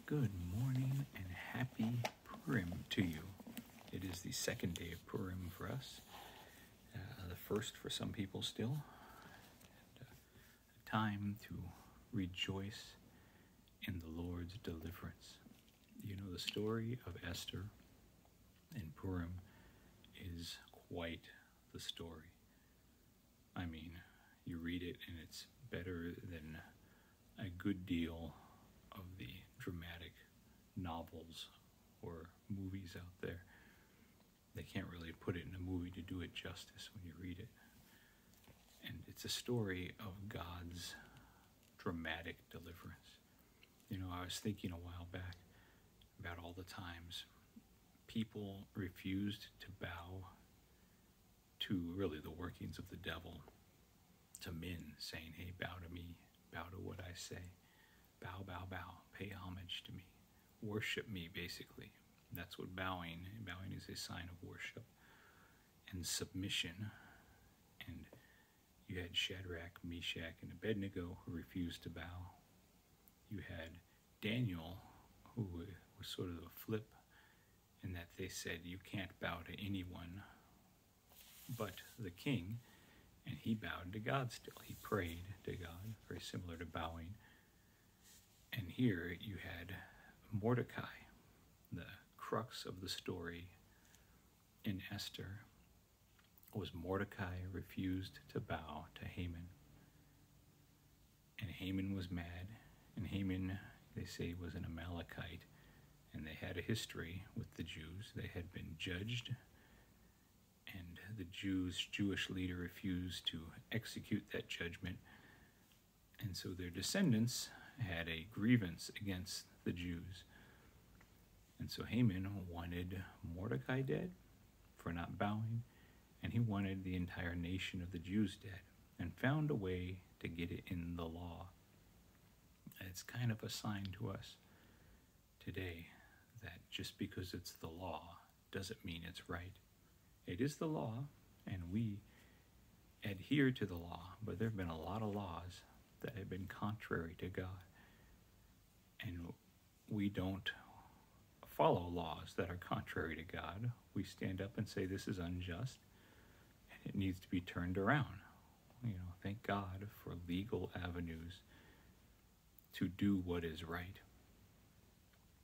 Good morning and happy Purim to you. It is the second day of Purim for us, the first for some people still. A time to rejoice in the Lord's deliverance. You know, the story of Esther and Purim is quite the story. I mean, you read it and it's better than a good deal of the dramatic novels or movies out there. They can't really put it in a movie to do it justice when you read it. And it's a story of God's dramatic deliverance. You know, I was thinking a while back about all the times people refused to bow to really the workings of the devil, to men saying, hey, bow to me, bow to what I say. Bow, bow, bow, pay homage to me, worship me, basically. That's what bowing is a sign of worship and submission. And you had Shadrach, Meshach, and Abednego who refused to bow. You had Daniel, who was sort of a flip in that they said, you can't bow to anyone but the king, and he bowed to God still. He prayed to God, very similar to bowing. And here you had Mordecai, the crux of the story in Esther was Mordecai refused to bow to Haman. And Haman was mad, and Haman, they say, was an Amalekite, and they had a history with the Jews. They had been judged, and the Jewish leader refused to execute that judgment, and so their descendants had a grievance against the Jews. And so Haman wanted Mordecai dead for not bowing, and he wanted the entire nation of the Jews dead, and found a way to get it in the law. It's kind of a sign to us today that just because it's the law doesn't mean it's right. It is the law, and we adhere to the law, but there have been a lot of laws that have been contrary to God. And we don't follow laws that are contrary to God. We stand up and say this is unjust and it needs to be turned around. You know, thank God for legal avenues to do what is right.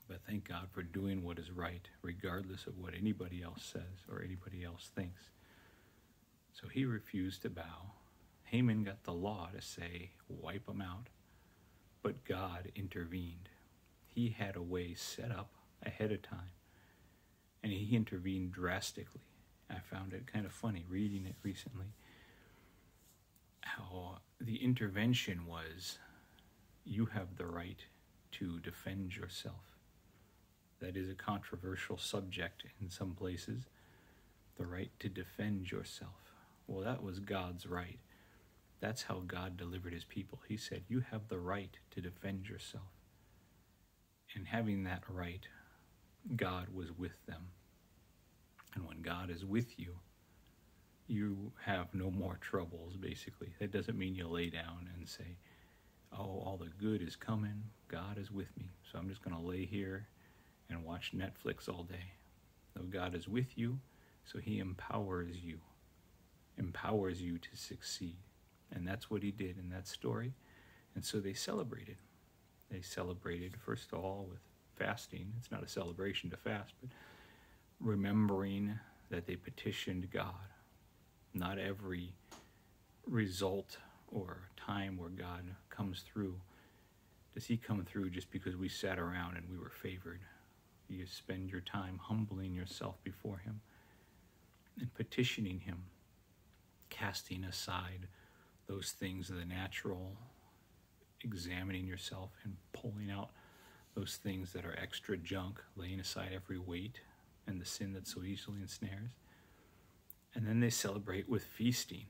But thank God for doing what is right, regardless of what anybody else says or anybody else thinks. So he refused to bow. Haman got the law to say, wipe them out. But God intervened. He had a way set up ahead of time. And he intervened drastically. I found it kind of funny reading it recently. How the intervention was, you have the right to defend yourself. That is a controversial subject in some places. The right to defend yourself. Well, that was God's right. That's how God delivered his people. He said, you have the right to defend yourself. And having that right, God was with them. And when God is with you, you have no more troubles, basically. That doesn't mean you lay down and say, oh, all the good is coming. God is with me. So I'm just going to lay here and watch Netflix all day. No, God is with you, so he empowers you to succeed. And that's what he did in that story. And so they celebrated. They celebrated, first of all, with fasting. It's not a celebration to fast, but remembering that they petitioned God. Not every result or time where God comes through does he come through just because we sat around and we were favored. You spend your time humbling yourself before him and petitioning him, casting aside those things of the natural, examining yourself and pulling out those things that are extra junk, laying aside every weight and the sin that so easily ensnares. And then they celebrate with feasting,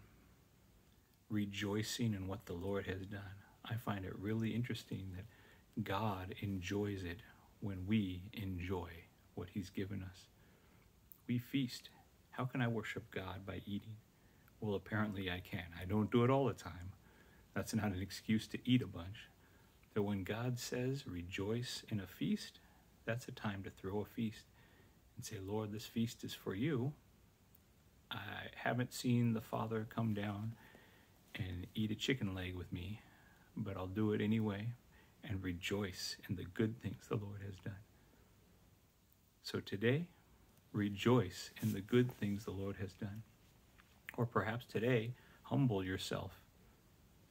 rejoicing in what the Lord has done. I find it really interesting that God enjoys it when we enjoy what he's given us. We feast. How can I worship God by eating? Well, apparently I can. I don't do it all the time. That's not an excuse to eat a bunch. So when God says rejoice in a feast, that's a time to throw a feast and say, Lord, this feast is for you. I haven't seen the Father come down and eat a chicken leg with me, but I'll do it anyway and rejoice in the good things the Lord has done. So today, rejoice in the good things the Lord has done. Or perhaps today, humble yourself.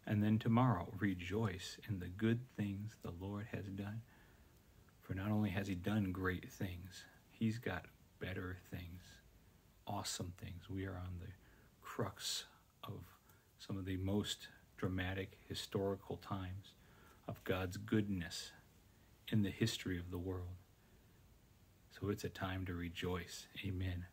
And then tomorrow, rejoice in the good things the Lord has done. For not only has he done great things, he's got better things, awesome things. We are on the crux of some of the most dramatic historical times of God's goodness in the history of the world. So it's a time to rejoice. Amen.